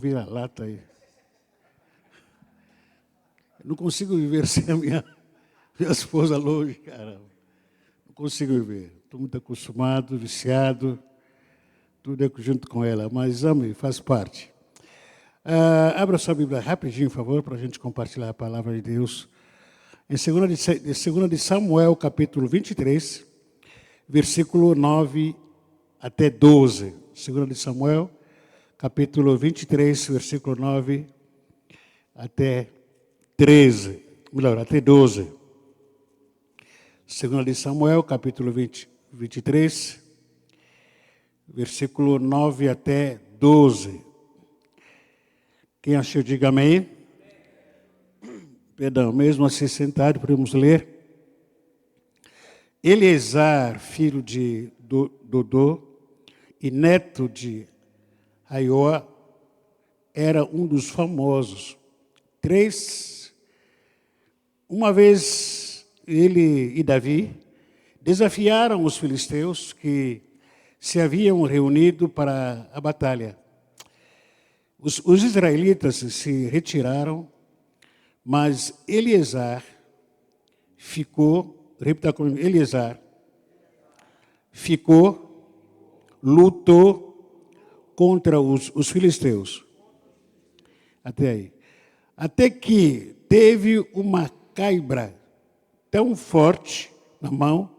Vira-lata aí. Não consigo viver sem a minha esposa longe, caramba. Não consigo viver. Estou muito acostumado, viciado, tudo é junto com ela, mas amo, faz parte. Abra sua Bíblia rapidinho, por favor, para a gente compartilhar a palavra de Deus. Em 2 de Samuel, capítulo 23, versículo 9 até 12. 2 de Samuel, capítulo 23, versículo 9 até 13. Melhor, até 12. 2 de Samuel, capítulo 23, versículo 9 até 12. Quem achou, diga amém. Perdão, mesmo assim sentado, podemos ler. Eleazar, filho de Dodô e neto de Aiô, era um dos famosos. Uma vez ele e Davi desafiaram os filisteus que se haviam reunido para a batalha. Os israelitas se retiraram, mas Eleazar ficou, repita comigo, Eleazar ficou, lutou contra os filisteus. Até aí. Até que teve uma cãibra tão forte na mão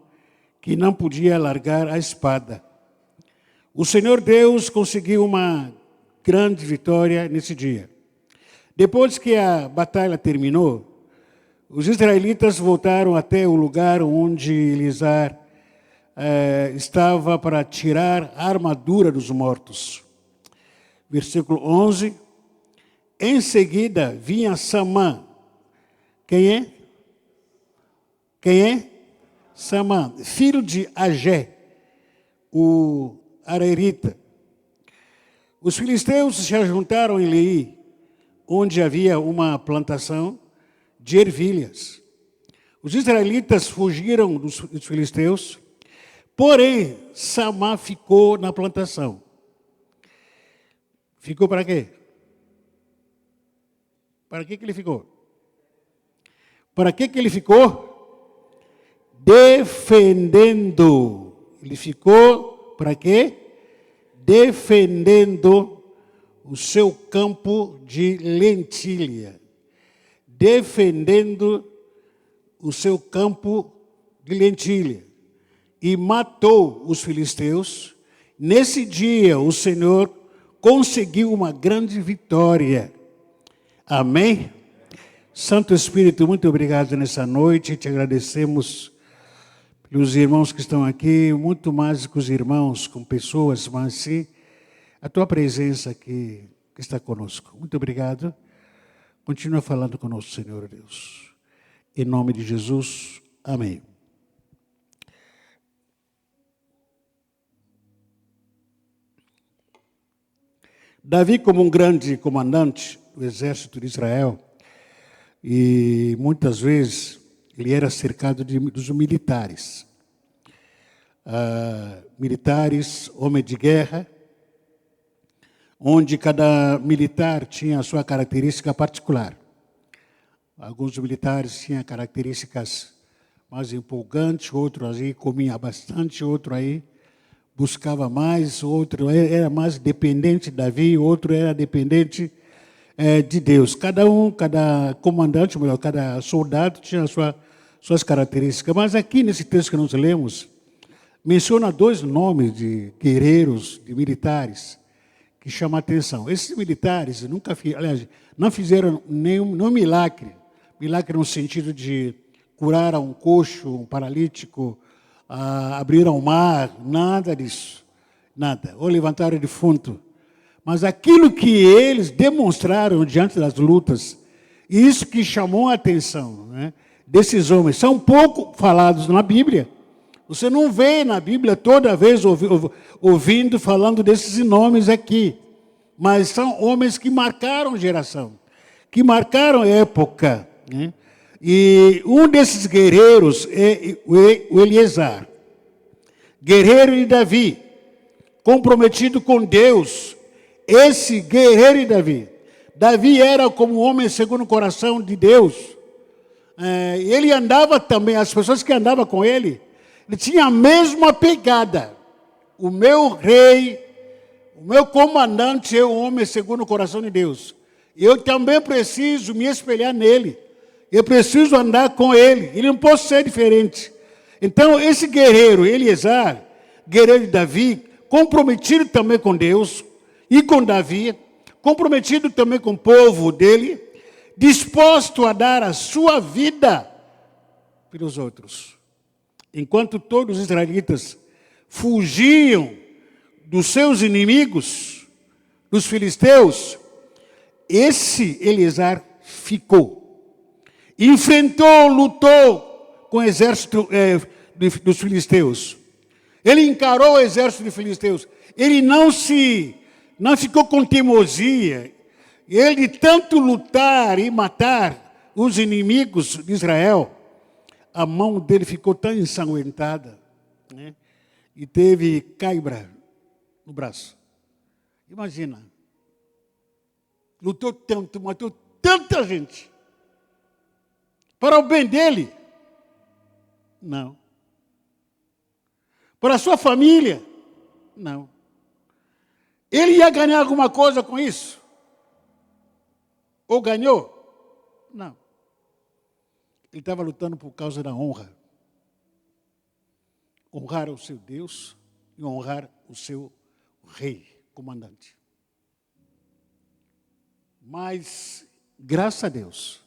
que não podia largar a espada. O Senhor Deus conseguiu uma grande vitória nesse dia. Depois que a batalha terminou, os israelitas voltaram até o lugar onde Eleazar estava para tirar a armadura dos mortos. Versículo 11. Em seguida vinha Samã. Quem é? Quem é? Samã, filho de Agé, o Ararita. Os filisteus se ajuntaram em Leí, onde havia uma plantação de ervilhas. Os israelitas fugiram dos filisteus, porém Samã ficou na plantação. Ficou para quê? Para que ele ficou? Para que ele ficou? Defendendo. Ele ficou para quê? Defendendo o seu campo de lentilha. Defendendo o seu campo de lentilha. E matou os filisteus. Nesse dia, o Senhor conseguiu uma grande vitória. Amém? Santo Espírito, muito obrigado nessa noite. Te agradecemos pelos irmãos que estão aqui, muito mais que os irmãos, com pessoas, mas sim a tua presença aqui que está conosco. Muito obrigado. Continua falando conosco, Senhor Deus. Em nome de Jesus, amém. Davi, como um grande comandante do exército de Israel, e muitas vezes ele era cercado dos militares. Militares, homem de guerra, onde cada militar tinha a sua característica particular. Alguns militares tinham características mais empolgantes, outro aí comia bastante, outro aí buscava mais, outro era mais dependente de Davi, outro era dependente de Deus. Cada comandante, melhor, cada soldado tinha suas características. Mas aqui nesse texto que nós lemos, menciona 2 nomes de guerreiros, de militares, que chamam a atenção. Esses militares não fizeram nenhum milagre. Milagre no sentido de curar um coxo, um paralítico, abrir o mar, nada disso. Nada. Ou levantaram defunto. Mas aquilo que eles demonstraram diante das lutas, isso que chamou a atenção, né, desses homens, são pouco falados na Bíblia. Você não vê na Bíblia toda vez ouvindo, falando desses nomes aqui. Mas são homens que marcaram geração, que marcaram época. Né? E um desses guerreiros é o Eleazar, guerreiro de Davi, comprometido com Deus, esse guerreiro Davi. Davi era como um homem segundo o coração de Deus. Ele andava também, as pessoas que andavam com ele tinham a mesma pegada. O meu rei, o meu comandante é um homem segundo o coração de Deus. Eu também preciso me espelhar nele. Eu preciso andar com ele. Ele não pode ser diferente. Então, esse guerreiro, Eleazar, guerreiro de Davi, comprometido também com Deus e com Davi, comprometido também com o povo dele, disposto a dar a sua vida pelos outros. Enquanto todos os israelitas fugiam dos seus inimigos, dos filisteus, esse Eleazar ficou. Enfrentou, lutou com o exército dos filisteus. Ele encarou o exército dos filisteus. Ele não ficou com teimosia. Ele de tanto lutar e matar os inimigos de Israel, a mão dele ficou tão ensanguentada, né? E teve cãibra no braço. Imagina. Lutou tanto, matou tanta gente. Para o bem dele? Não. Para a sua família? Não. Ele ia ganhar alguma coisa com isso? Ou ganhou? Não. Ele estava lutando por causa da honra. Honrar o seu Deus e honrar o seu rei, comandante. Mas, graças a Deus,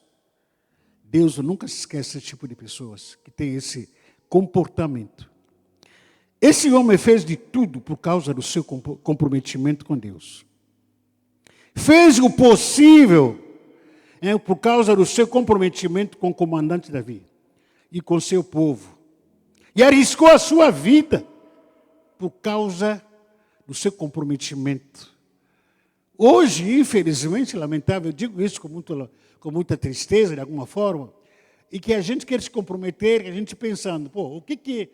Deus nunca se esquece desse tipo de pessoas que tem esse comportamento. Esse homem fez de tudo por causa do seu comprometimento com Deus. Fez o possível por causa do seu comprometimento com o comandante Davi e com seu povo. E arriscou a sua vida por causa do seu comprometimento. Hoje, infelizmente, lamentável, eu digo isso com muita tristeza, de alguma forma, e que a gente quer se comprometer, a gente pensando, o que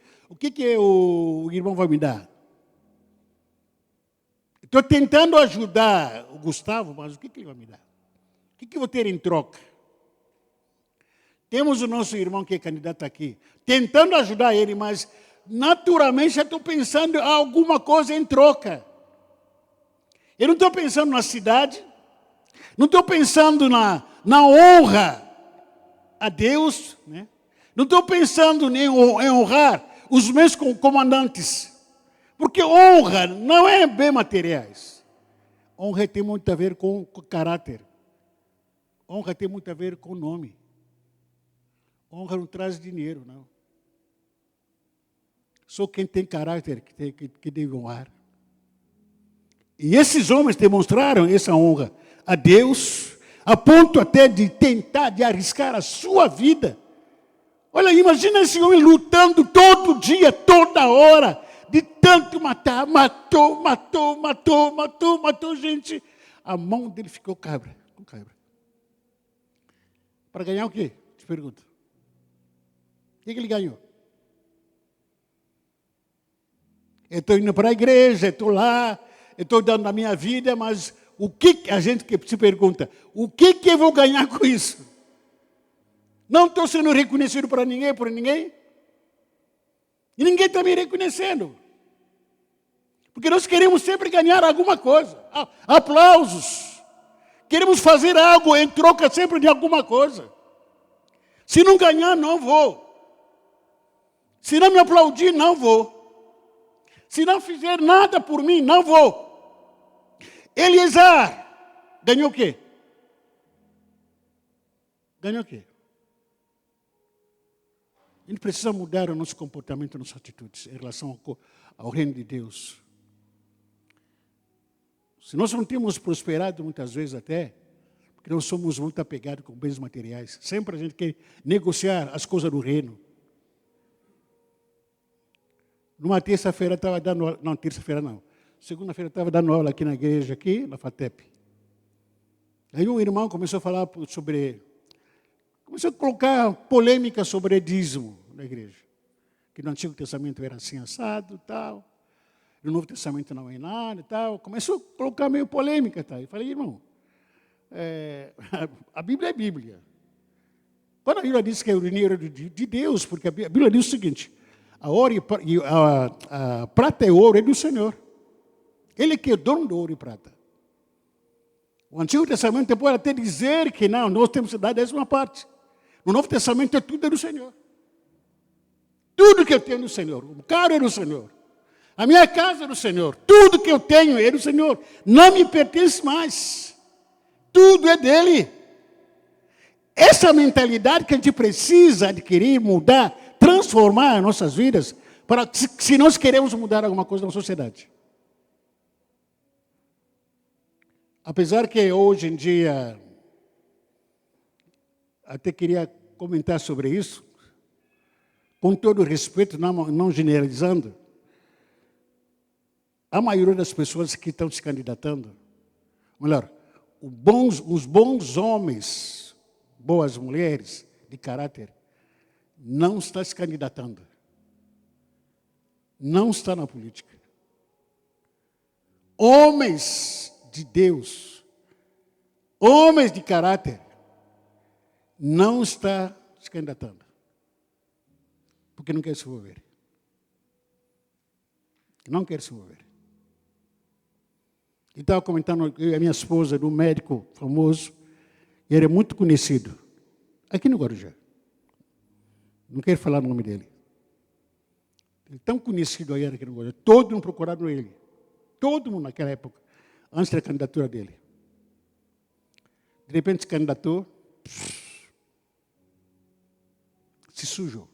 o irmão vai me dar? Estou tentando ajudar o Gustavo, mas o que ele vai me dar? O que eu vou ter em troca? Temos o nosso irmão que é candidato aqui, tentando ajudar ele, mas naturalmente já estou pensando em alguma coisa em troca. Eu não estou pensando na cidade, não estou pensando na honra a Deus, né? Não estou pensando em honrar os meus comandantes, porque honra não é bem materiais. Honra tem muito a ver com caráter. Honra tem muito a ver com nome. Honra não traz dinheiro, não. Só quem tem caráter que deve honrar. E esses homens demonstraram essa honra a Deus, a ponto até de tentar, de arriscar a sua vida. Olha, imagina esse homem lutando todo dia, toda hora, de tanto matar, matou gente. A mão dele ficou com cabra. Para ganhar o quê? Te pergunto. O que ele ganhou? Eu estou indo para a igreja, estou lá, estou dando a minha vida, mas o que a gente se pergunta? O que eu vou ganhar com isso? Não estou sendo reconhecido por ninguém. E ninguém está me reconhecendo. Porque nós queremos sempre ganhar alguma coisa. Aplausos. Queremos fazer algo em troca sempre de alguma coisa. Se não ganhar, não vou. Se não me aplaudir, não vou. Se não fizer nada por mim, não vou. Eleazar ganhou o quê? Ganhou o quê? A gente precisa mudar o nosso comportamento, nossas atitudes em relação ao reino de Deus. Se nós não temos prosperado muitas vezes até, porque nós somos muito apegados com bens materiais. Sempre a gente quer negociar as coisas do reino. Numa terça-feira estava dando... Não, terça-feira não. Segunda-feira estava dando aula aqui na igreja, aqui na FATEP. Aí um irmão começou a falar sobre... Começou a colocar polêmica sobre dízimo na igreja. Que no Antigo Testamento era assim assado e tal. No Novo Testamento não é nada e tal. Começou a colocar meio polêmica. Tá? Eu falei, irmão, a Bíblia é Bíblia. Quando a Bíblia diz que é o dinheiro de Deus, porque a Bíblia diz o seguinte, a ouro e a prata e ouro é do Senhor. Ele que é dono do ouro e prata. O Antigo Testamento pode até dizer que não, nós temos que dar 10ª parte. No Novo Testamento tudo é do Senhor. Tudo que eu tenho é do Senhor. O carro é do Senhor. A minha casa é do Senhor. Tudo que eu tenho é do Senhor. Não me pertence mais. Tudo é dele. Essa mentalidade que a gente precisa adquirir, mudar, transformar as nossas vidas, se nós queremos mudar alguma coisa na sociedade. Apesar que hoje em dia, até queria comentar sobre isso, com todo respeito, não generalizando, a maioria das pessoas que estão se candidatando, melhor, os bons homens, boas mulheres de caráter, não estão se candidatando. Não está na política. Homens de Deus, homens de caráter, não está se candidatando. Porque não quer se envolver. Não quer se envolver. E estava comentando, eu e a minha esposa, de um médico famoso, e ele é muito conhecido, aqui no Guarujá. Não quero falar o nome dele. Ele é tão conhecido aí aqui no Guarujá. Todo mundo procurando ele. Todo mundo naquela época, antes da candidatura dele. De repente se candidatou, se sujou.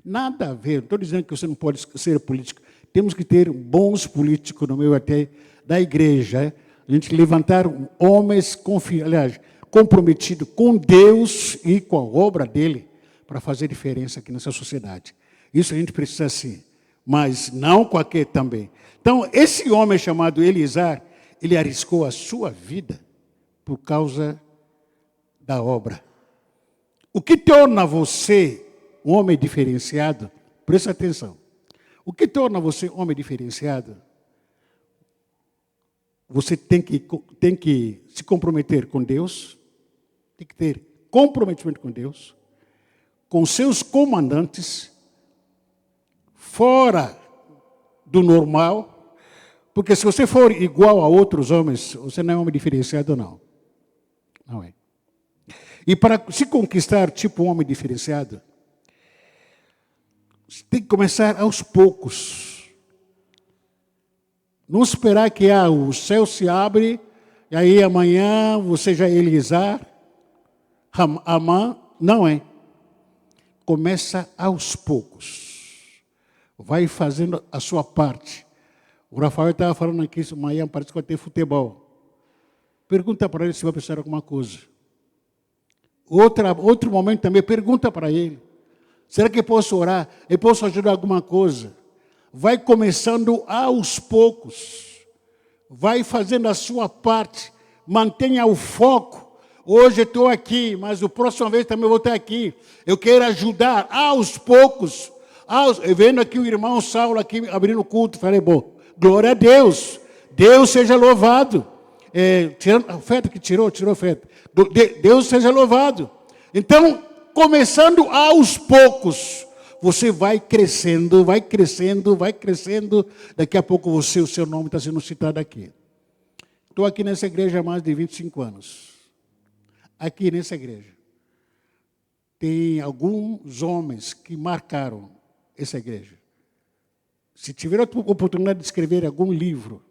Nada a ver, não estou dizendo que você não pode ser político. Temos que ter bons políticos no meio até da igreja. A gente levantar homens comprometidos com Deus e com a obra dele para fazer diferença aqui nessa sociedade. Isso a gente precisa sim, mas não qualquer também. Então, esse homem chamado Eliezer, ele arriscou a sua vida por causa da obra. O que torna você um homem diferenciado? Presta atenção. O que torna você um homem diferenciado? Você tem que se comprometer com Deus, tem que ter comprometimento com Deus, com seus comandantes, fora do normal, porque se você for igual a outros homens, você não é um homem diferenciado, não. Não é. E para se conquistar tipo um homem diferenciado, você tem que começar aos poucos. Não esperar que o céu se abre, e aí amanhã você já é Eliezer, Amã, não é. Começa aos poucos. Vai fazendo a sua parte. O Rafael estava falando aqui, amanhã parece que vai ter futebol. Pergunta para ele se vai precisar de alguma coisa. Outro momento também, pergunta para ele. Será que eu posso orar? Eu posso ajudar alguma coisa? Vai começando aos poucos. Vai fazendo a sua parte. Mantenha o foco. Hoje eu estou aqui, mas a próxima vez também vou estar aqui. Eu quero ajudar aos poucos. Eu vendo aqui o irmão Saulo aqui abrindo o culto. Falei, bom, glória a Deus. Deus seja louvado. Tirando a oferta que tirou a oferta. Deus seja louvado. Então, começando aos poucos, você vai crescendo. Daqui a pouco o seu nome está sendo citado aqui. Estou aqui nessa igreja há mais de 25 anos. Aqui nessa igreja. Tem alguns homens que marcaram essa igreja. Se tiver a oportunidade de escrever algum livro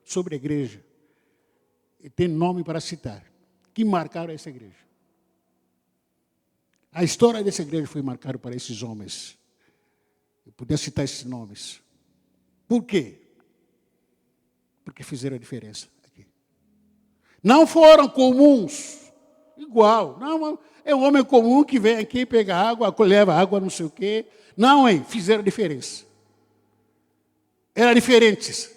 sobre a igreja, tem nome para citar, que marcaram essa igreja. A história dessa igreja foi marcada para esses homens. Eu podia citar esses nomes. Por quê? Porque fizeram a diferença aqui. Não foram comuns, igual. Não, é um homem comum que vem aqui, pega água, leva água, não sei o quê. Não, fizeram a diferença. Eram diferentes.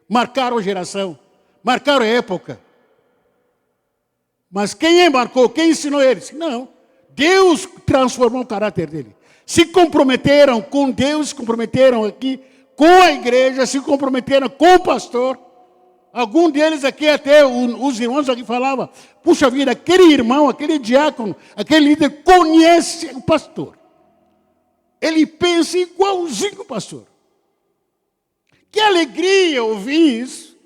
Marcaram a geração. Marcaram a época. Mas quem marcou? Quem ensinou eles? Não. Deus transformou o caráter dele. Se comprometeram com Deus, se comprometeram aqui com a igreja, se comprometeram com o pastor. Algum deles aqui, até os irmãos aqui falavam, puxa vida, aquele irmão, aquele diácono, aquele líder conhece o pastor. Ele pensa igualzinho o pastor. Que alegria ouvir isso.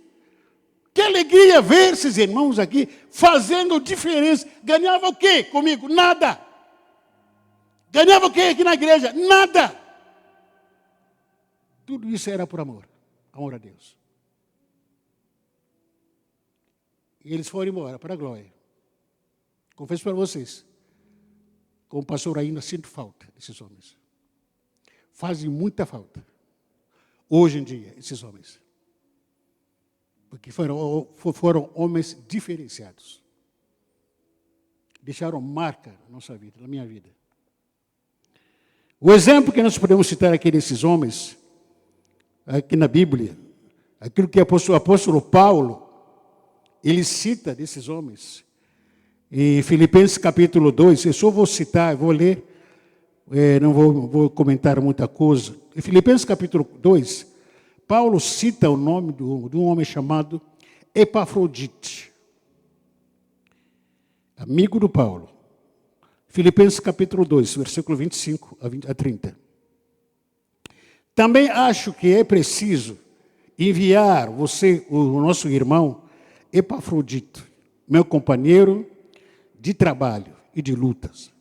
Que alegria ver esses irmãos aqui fazendo diferença. Ganhava o quê comigo? Nada. Ganhava o quê aqui na igreja? Nada. Tudo isso era por amor. Amor a Deus. E eles foram embora para a glória. Confesso para vocês, como pastor ainda sinto falta desses homens. Fazem muita falta. Hoje em dia, esses homens. Porque foram homens diferenciados. Deixaram marca na nossa vida, na minha vida. O exemplo que nós podemos citar aqui desses homens, aqui na Bíblia, aquilo que o apóstolo Paulo, ele cita desses homens. Em Filipenses capítulo 2, eu só vou citar, vou ler, não vou comentar muita coisa. Em Filipenses capítulo 2, Paulo cita o nome de um homem chamado Epafrodite, amigo do Paulo. Filipenses capítulo 2, versículo 25 a 30. Também acho que é preciso enviar você, o nosso irmão Epafrodito, meu companheiro de trabalho e de lutas,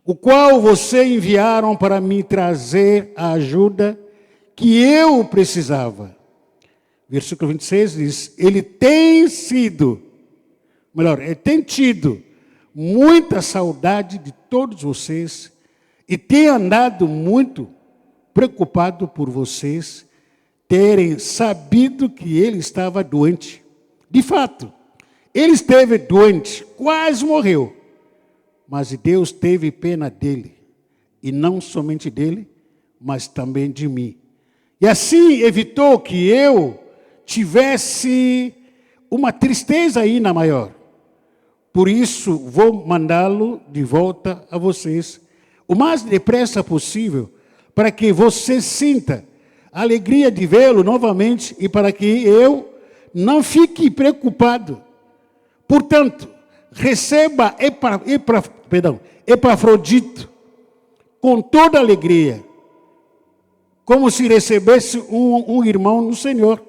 o qual você enviaram para me trazer a ajuda que eu precisava. Versículo 26 diz, ele tem tido muita saudade de todos vocês e tem andado muito preocupado por vocês terem sabido que ele estava doente. De fato, ele esteve doente, quase morreu. Mas Deus teve pena dele. E não somente dele, mas também de mim. E assim evitou que eu tivesse uma tristeza ainda maior. Por isso, vou mandá-lo de volta a vocês, o mais depressa possível, para que você sinta a alegria de vê-lo novamente e para que eu não fique preocupado. Portanto, receba Epafrodito com toda alegria, como se recebesse um irmão no Senhor.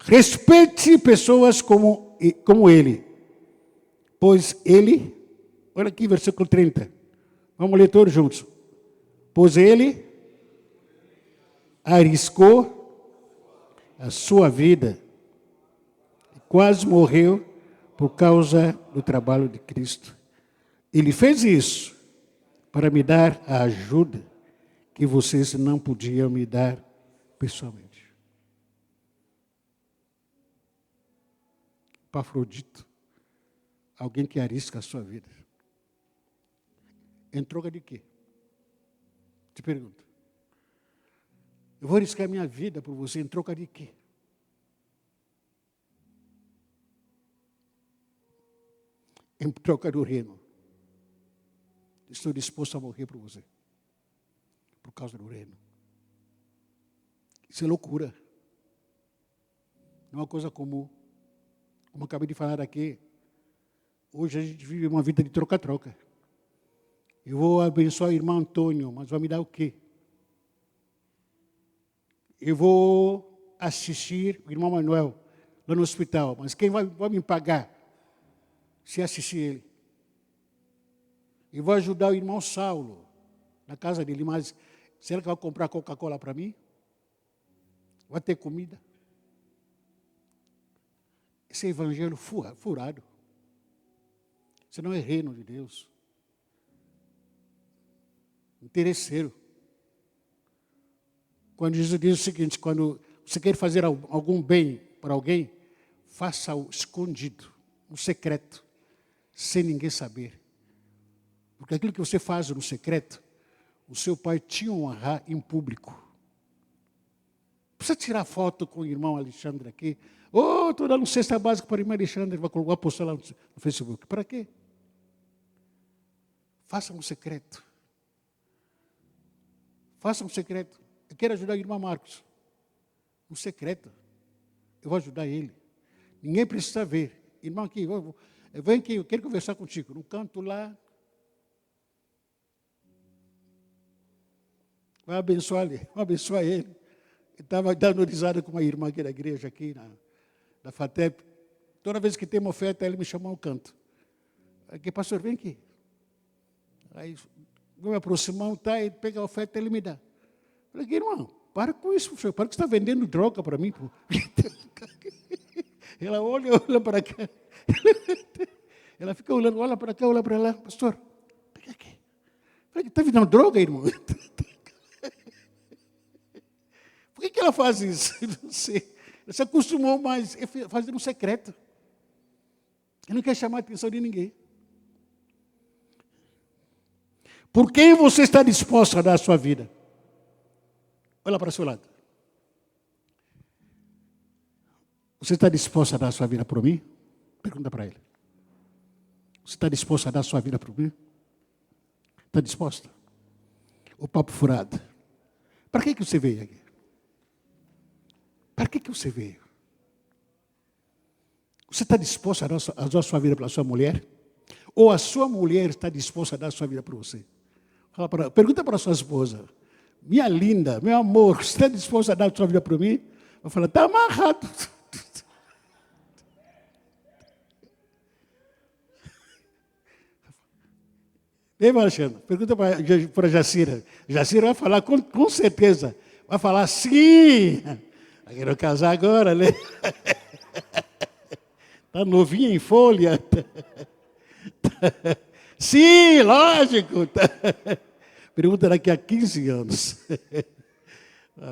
Respeite pessoas como ele, pois ele, olha aqui versículo 30, vamos ler todos juntos. Pois ele arriscou a sua vida, quase morreu por causa do trabalho de Cristo. Ele fez isso para me dar a ajuda que vocês não podiam me dar pessoalmente. Epafrodito, alguém que arrisca a sua vida. Em troca de quê? Te pergunto. Eu vou arriscar minha vida por você em troca de quê? Em troca do reino. Estou disposto a morrer por você. Por causa do reino. Isso é loucura. Não é uma coisa comum. Como eu acabei de falar aqui, hoje a gente vive uma vida de troca-troca. Eu vou abençoar o irmão Antônio, mas vai me dar o quê? Eu vou assistir o irmão Manuel lá no hospital, mas quem vai me pagar se assistir ele? Eu vou ajudar o irmão Saulo na casa dele, mas será que vai comprar Coca-Cola para mim? Vai ter comida? Esse evangelho furado. Isso não é reino de Deus. Interesseiro. Quando Jesus diz o seguinte, quando você quer fazer algum bem para alguém, faça-o escondido, no secreto, sem ninguém saber. Porque aquilo que você faz no secreto, o seu pai te honrar em público. Precisa tirar foto com o irmão Alexandre aqui. Estou dando cesta básica para o irmão Alexandre, vai postar lá no Facebook. Para quê? Faça no secreto. Faça um secreto. Eu quero ajudar o irmão Marcos. Um secreto. Eu vou ajudar ele. Ninguém precisa ver. Irmão, aqui, vem aqui, eu quero conversar contigo. No canto lá. Vai abençoar ele. Eu estava dando risada com uma irmã aqui da igreja, aqui da FATEP. Toda vez que tem uma oferta, ele me chama ao canto. Aqui, pastor, vem aqui. Aí, vou me aproximar, tá, ele pega a oferta e ele me dá. Eu falei, irmão, para com isso, senhor. Para que você está vendendo droga para mim. Pô. Ela olha para cá. Ela fica olhando, olha para cá, olha para lá. Pastor, pega aqui. Está vendendo droga, irmão? Por que ela faz isso? Não sei. Ela se acostumou mais a fazer um secreto. Ela não quer chamar a atenção de ninguém. Por quem você está disposto a dar a sua vida? Olha para o seu lado. Você está disposto a dar a sua vida por mim? Pergunta para ele. Você está disposto a dar a sua vida por mim? Está disposto? O papo furado. Para que você veio aqui? Para que você veio? Você está disposto a dar a sua vida pela sua mulher? Ou a sua mulher está disposta a dar a sua vida por você? Pergunta para a sua esposa. Minha linda, meu amor, você está disposto a dar a sua vida por mim? Vai falar, está amarrado. Ei, Alexandre, pergunta para a Jacira. Jacira vai falar com certeza. Vai falar, sim. Eu quero casar agora, né? Está novinha em folha. Sim, lógico. Pergunta daqui a 15 anos.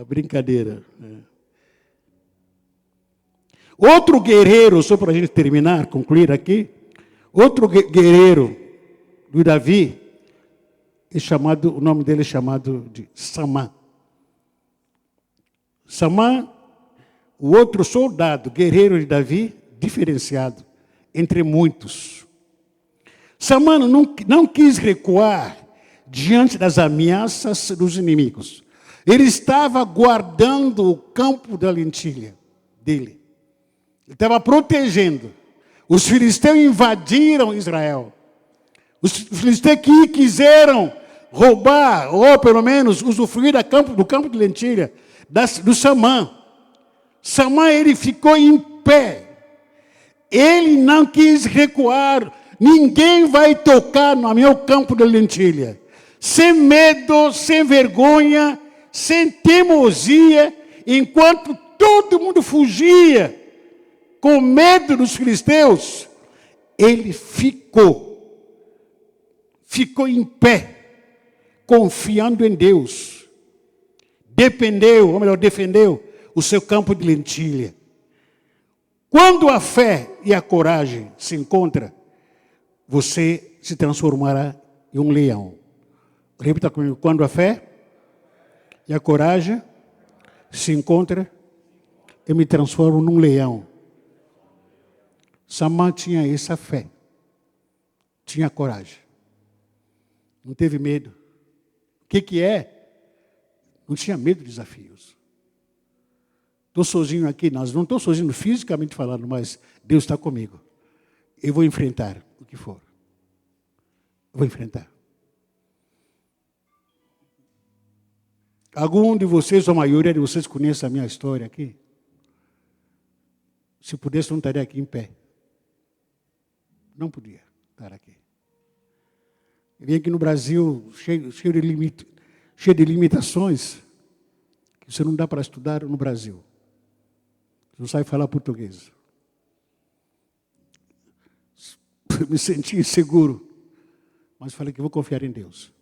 Brincadeira. Outro guerreiro, só para a gente terminar, concluir aqui. Outro guerreiro do Davi, o nome dele é chamado de Samã. Samã, o outro soldado, guerreiro de Davi, diferenciado entre muitos. Samã não quis recuar diante das ameaças dos inimigos. Ele estava guardando o campo da lentilha dele. Ele estava protegendo. Os filisteus invadiram Israel. Os filisteus que quiseram roubar, ou pelo menos usufruir do campo de lentilha, do Samã. Samã, ele ficou em pé. Ele não quis recuar. Ninguém vai tocar no meu campo de lentilha. Sem medo, sem vergonha, sem teimosia, enquanto todo mundo fugia com medo dos filisteus, ele ficou em pé, confiando em Deus. Defendeu o seu campo de lentilha. Quando a fé e a coragem se encontram, você se transformará em um leão. Repita comigo. Quando a fé e a coragem se encontram, eu me transformo num leão. Samã tinha essa fé. Tinha coragem. Não teve medo. O que é? Não tinha medo de desafios. Estou sozinho aqui, não estou sozinho fisicamente falando, mas Deus está comigo. Eu vou enfrentar o que for. Eu vou enfrentar. Algum de vocês, ou a maioria de vocês, conhece a minha história aqui? Se pudesse, não estaria aqui em pé. Não podia estar aqui. Eu vim aqui no Brasil cheio de limitações, que você não dá para estudar no Brasil. Você não sabe falar português. Me senti inseguro, mas falei que vou confiar em Deus.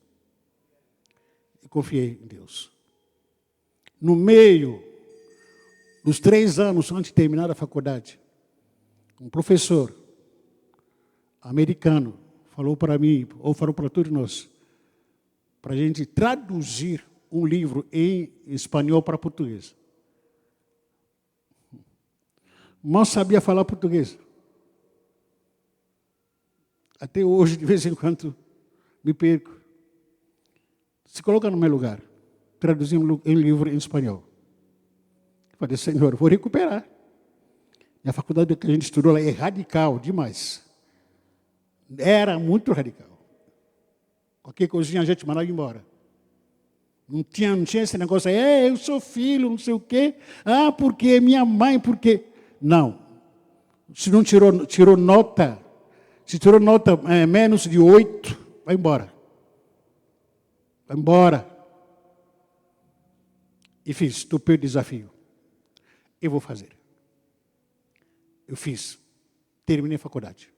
E confiei em Deus. No meio dos 3 anos antes de terminar a faculdade, um professor americano falou para mim, ou falou para todos nós, para a gente traduzir um livro em espanhol para português. Mal sabia falar português. Até hoje, de vez em quando, me perco. Se coloca no meu lugar. traduzi um livro em espanhol. Falei, Senhor, vou recuperar. E a faculdade que a gente estudou lá é radical demais. Era muito radical. Qualquer coisinha a gente mandava embora. Não tinha esse negócio aí, eu sou filho, não sei o quê. Ah, porque minha mãe, porque... Não. Se não tirou nota, se tirou nota menos de 8, vai embora. Vai embora. E fiz, topei o desafio. Eu vou fazer. Eu fiz. Terminei a faculdade.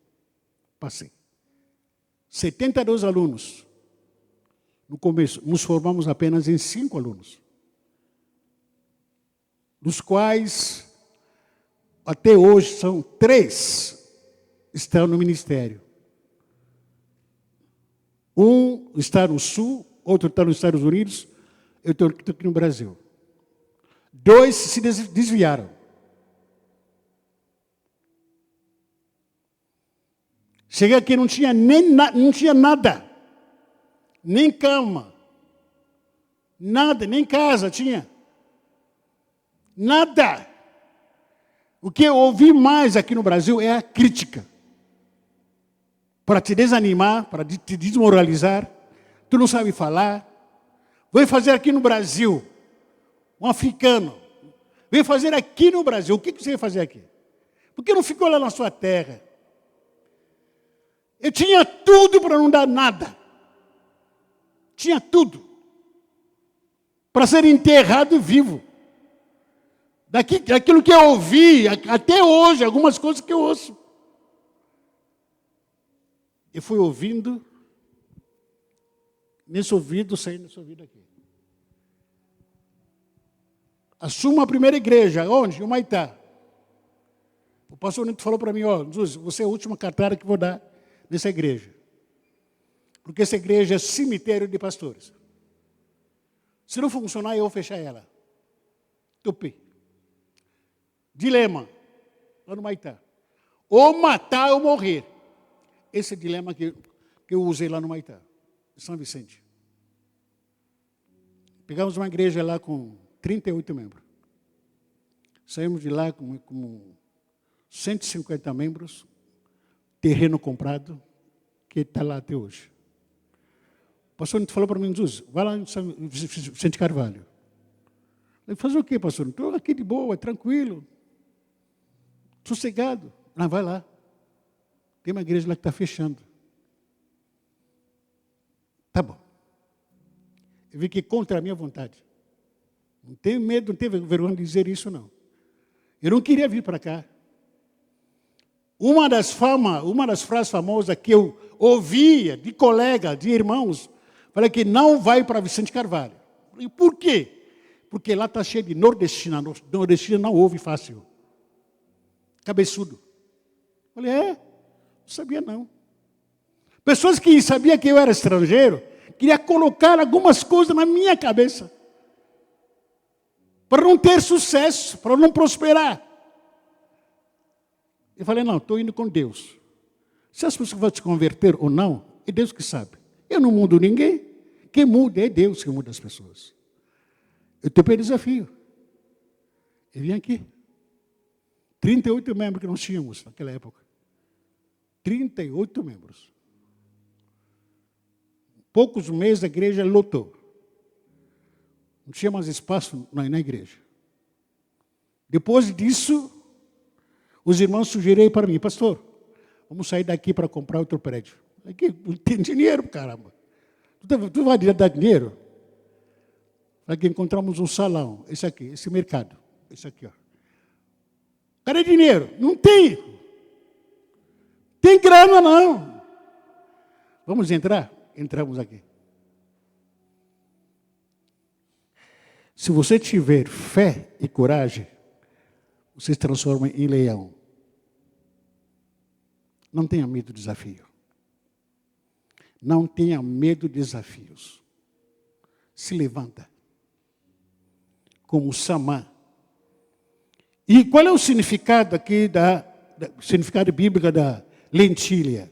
Passei. 72 alunos. No começo, nos formamos apenas em 5 alunos. Dos quais, até hoje, são 3 estão no ministério. Um está no Sul, outro está nos Estados Unidos, eu estou aqui no Brasil. 2 se desviaram. Cheguei aqui, não tinha nada. Nem cama. Nada, nem casa tinha. Nada. O que eu ouvi mais aqui no Brasil é a crítica. Para te desanimar, para te desmoralizar. Tu não sabe falar. Vem fazer aqui no Brasil. Um africano. Vem fazer aqui no Brasil. O que você vai fazer aqui? Por que não ficou lá na sua terra? Eu tinha tudo para não dar nada. Tinha tudo. Para ser enterrado vivo. Daquilo que eu ouvi, até hoje, algumas coisas que eu ouço. Eu fui ouvindo, nesse ouvido, saindo nesse ouvido aqui. Assuma a primeira igreja. Onde? Em Humaitá. O pastor Nito falou para mim, Jesus, você é a última cartada que vou dar nessa igreja. Porque essa igreja é cemitério de pastores. Se não funcionar, eu vou fechar ela. Tupi. Dilema. Lá no Humaitá. Ou matar ou morrer. Esse é o dilema que eu usei lá no Humaitá. Em São Vicente. Pegamos uma igreja lá com 38 membros. Saímos de lá com 150 membros. Terreno comprado. Que está lá até hoje. O pastor falou para mim, Jesus, vai lá em Vicente Carvalho. Ele fazer o quê, pastor? Estou aqui de boa, tranquilo. Sossegado. Não, vai lá. Tem uma igreja lá que está fechando. Tá bom. Eu vi que contra a minha vontade. Não tenho medo, não tenho vergonha de dizer isso, não. Eu não queria vir para cá. Uma das frases famosas que eu ouvia de colegas, de irmãos, falei que não vai para Vicente Carvalho. E por quê? Porque lá está cheio de nordestina. Nordestina não ouve fácil. Cabeçudo. Falei, não sabia não. Pessoas que sabiam que eu era estrangeiro, queriam colocar algumas coisas na minha cabeça. Para não ter sucesso, para não prosperar. Eu falei, não, estou indo com Deus. Se as pessoas vão se converter ou não, é Deus que sabe. Eu não mudo ninguém. Quem muda é Deus que muda as pessoas. Eu topei desafio. Eu vim aqui. 38 membros que nós tínhamos naquela época. 38 membros. Poucos meses a igreja lotou. Não tinha mais espaço na igreja. Depois disso, os irmãos sugeriram para mim, pastor, vamos sair daqui para comprar outro prédio. Aqui não tem dinheiro, caramba. Tu vai dar dinheiro? Aqui encontramos um salão, esse aqui, esse mercado, esse aqui, ó. Cadê dinheiro? Não tem. Tem grana, não. Vamos entrar? Entramos aqui. Se você tiver fé e coragem, você se transforma em leão. Não tenha medo do desafio. Não tenha medo de desafios. Se levanta. Como Samã. E qual é o significado aqui significado bíblico da lentilha?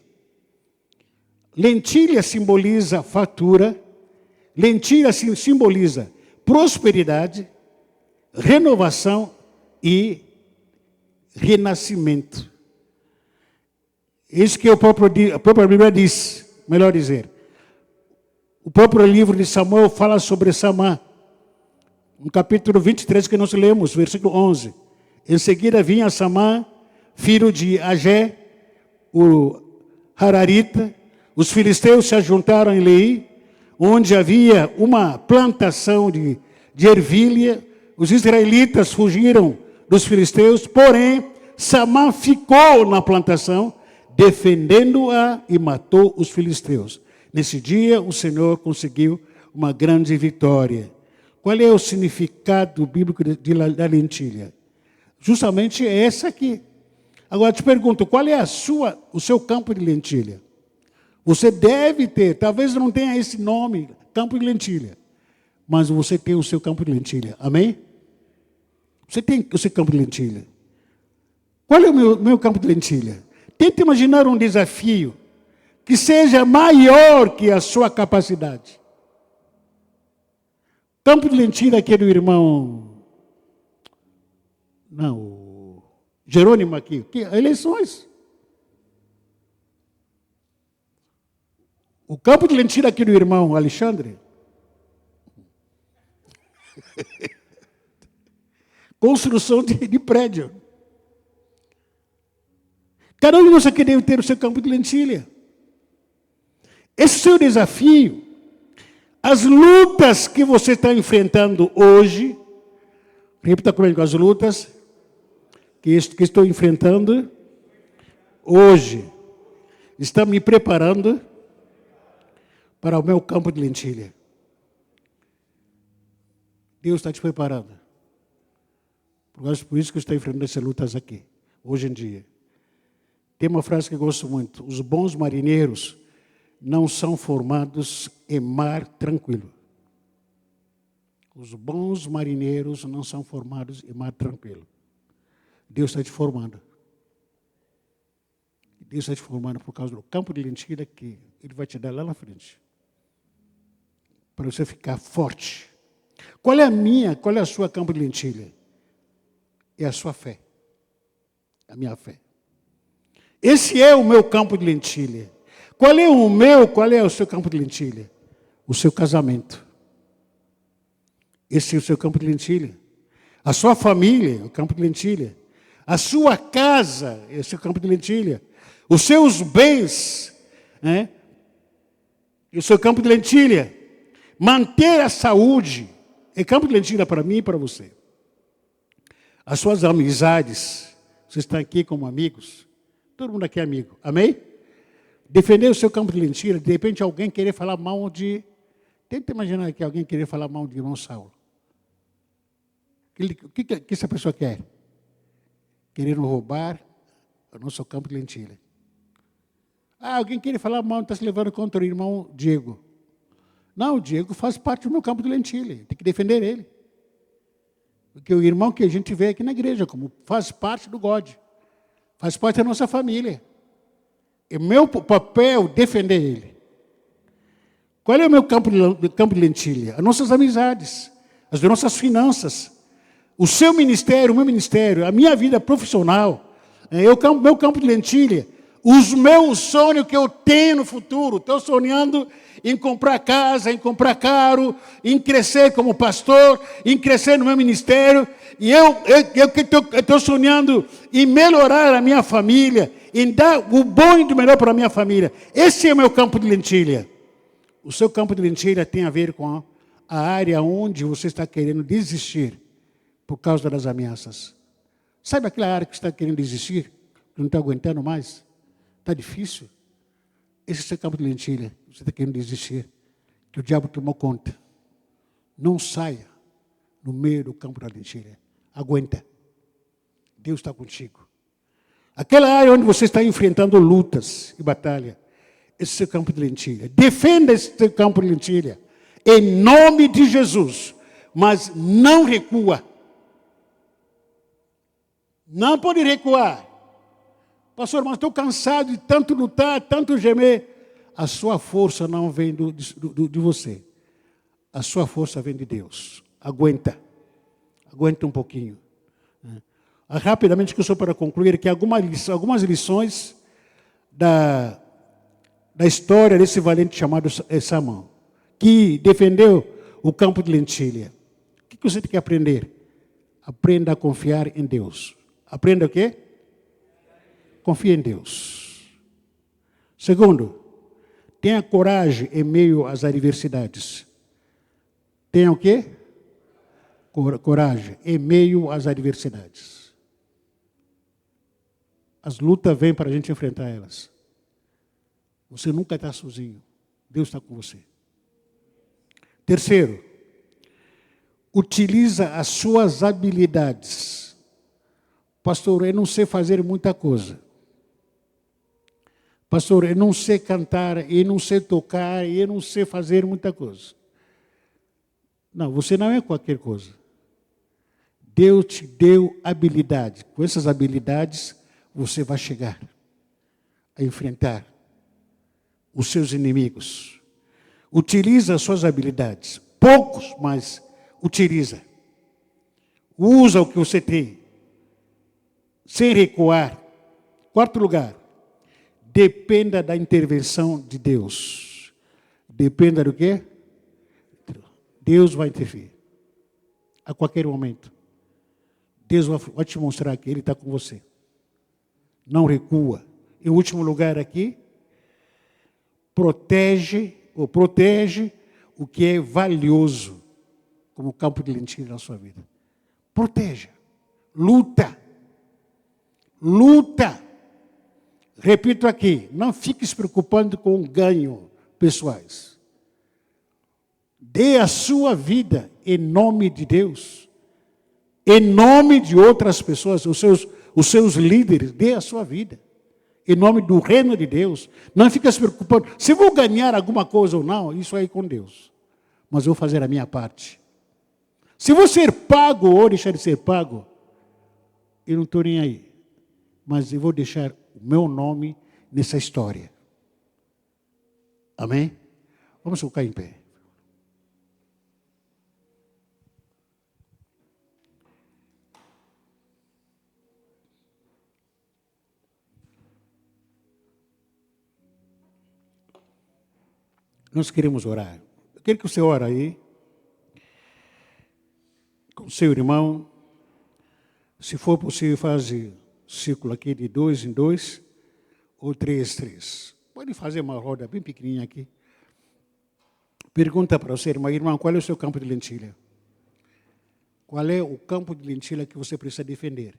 Lentilha simboliza fartura. Lentilha simboliza prosperidade, renovação e renascimento. Isso que a própria Bíblia diz, melhor dizer. O próprio livro de Samuel fala sobre Samã. No capítulo 23 que nós lemos, versículo 11. Em seguida vinha Samã, filho de Agé, o Hararita. Os filisteus se ajuntaram em Lei, onde havia uma plantação de ervilha. Os israelitas fugiram dos filisteus, porém, Samã ficou na plantação, defendendo-a e matou os filisteus. Nesse dia, o Senhor conseguiu uma grande vitória. Qual é o significado bíblico da lentilha? Justamente é essa aqui. Agora, te pergunto, qual é o seu campo de lentilha? Você deve ter, talvez não tenha esse nome, campo de lentilha, mas você tem o seu campo de lentilha. Amém? Você tem o seu campo de lentilha. Qual é o meu campo de lentilha? Tente imaginar um desafio que seja maior que a sua capacidade. Campo de lentilha aqui é do irmão... Não, o Jerônimo aqui. Eleições. O campo de lentilha aqui do irmão Alexandre. Construção de prédio. Cada um de nós aqui deve ter o seu campo de lentilha. Esse seu desafio, as lutas que você está enfrentando hoje, repita comigo, as lutas que estou enfrentando hoje, estão me preparando para o meu campo de lentilha. Deus está te preparando. Por isso que eu estou enfrentando essas lutas aqui, hoje em dia. Tem uma frase que eu gosto muito. Os bons marinheiros não são formados em mar tranquilo. Os bons marinheiros não são formados em mar tranquilo. Deus está te formando. Deus está te formando por causa do campo de lentilha que Ele vai te dar lá na frente. Para você ficar forte. Qual é a sua campo de lentilha? É a sua fé. A minha fé. Esse é o meu campo de lentilha. Qual é o seu campo de lentilha? O seu casamento. Esse é o seu campo de lentilha. A sua família é o campo de lentilha. A sua casa é o seu campo de lentilha. Os seus bens é o seu campo de lentilha. Manter a saúde é campo de lentilha para mim e para você. As suas amizades, vocês estão aqui como amigos. Todo mundo aqui é amigo. Amém? Defender o seu campo de lentilha, de repente alguém querer falar mal de... Tenta imaginar que alguém querer falar mal de irmão Saulo. O que essa pessoa quer? Querendo roubar o nosso campo de lentilha. Alguém querer falar mal, está se levando contra o irmão Diego. Não, o Diego faz parte do meu campo de lentilha. Tem que defender ele. Porque o irmão que a gente vê aqui na igreja, como faz parte do God. Faz parte da nossa família. É meu papel defender ele. Qual é o meu campo de lentilha? As nossas amizades, as nossas finanças, o seu ministério, o meu ministério, a minha vida profissional, meu campo de lentilha, os meus sonhos que eu tenho no futuro. Estou sonhando em comprar casa, em comprar carro, em crescer como pastor, em crescer no meu ministério. E eu estou sonhando em melhorar a minha família, em dar o bom e do melhor para a minha família. Esse é o meu campo de lentilha. O seu campo de lentilha tem a ver com a área onde você está querendo desistir por causa das ameaças. Sabe aquela área que está querendo desistir? Que não está aguentando mais? Está difícil? Esse é o seu campo de lentilha. Você está querendo desistir. Que o diabo tomou conta. Não saia no meio do campo da lentilha. Aguenta. Deus está contigo. Aquela área onde você está enfrentando lutas e batalha. Esse é o seu campo de lentilha. Defenda esse seu campo de lentilha. Em nome de Jesus. Mas não recua. Não pode recuar. Pastor, mas estou cansado de tanto lutar, tanto gemer. A sua força não vem de você. A sua força vem de Deus. Aguenta. Aguenta um pouquinho. Rapidamente, que só para concluir, que algumas lições da história desse valente chamado Samuel, que defendeu o campo de lentilha. O que você tem que aprender? Aprenda a confiar em Deus. Aprenda o quê? Confie em Deus. Segundo, tenha coragem em meio às adversidades. Tenha o quê? Coragem em meio às adversidades. As lutas vêm para a gente enfrentar elas. Você nunca está sozinho. Deus está com você. Terceiro, utiliza as suas habilidades. Pastor, eu não sei fazer muita coisa. Pastor, eu não sei cantar, eu não sei tocar, eu não sei fazer muita coisa. Não, você não é qualquer coisa. Deus te deu habilidade. Com essas habilidades, você vai chegar a enfrentar os seus inimigos. Utiliza as suas habilidades. Poucos, mas utiliza. Usa o que você tem. Sem recuar. Quarto lugar. Dependa da intervenção de Deus. Dependa do quê? Deus vai intervir. A qualquer momento. Deus vai te mostrar que Ele está com você. Não recua. Em último lugar aqui, protege o que é valioso, como campo de lentilha na sua vida. Proteja. Luta. Luta. Repito aqui, não fique se preocupando com ganho pessoais. Dê a sua vida em nome de Deus. Em nome de outras pessoas, os seus líderes, dê a sua vida. Em nome do reino de Deus. Não fique se preocupando. Se vou ganhar alguma coisa ou não, isso aí é com Deus. Mas eu vou fazer a minha parte. Se vou ser pago ou deixar de ser pago, eu não estou nem aí. Mas eu vou deixar o meu nome nessa história. Amém? Vamos colocar em pé. Nós queremos orar. Eu quero que você ore aí, com o seu irmão. Se for possível, faz círculo aqui de 2 em 2 ou 3 em 3. Pode fazer uma roda bem pequenininha aqui. Pergunta para o seu irmão, qual é o seu campo de lentilha? Qual é o campo de lentilha que você precisa defender?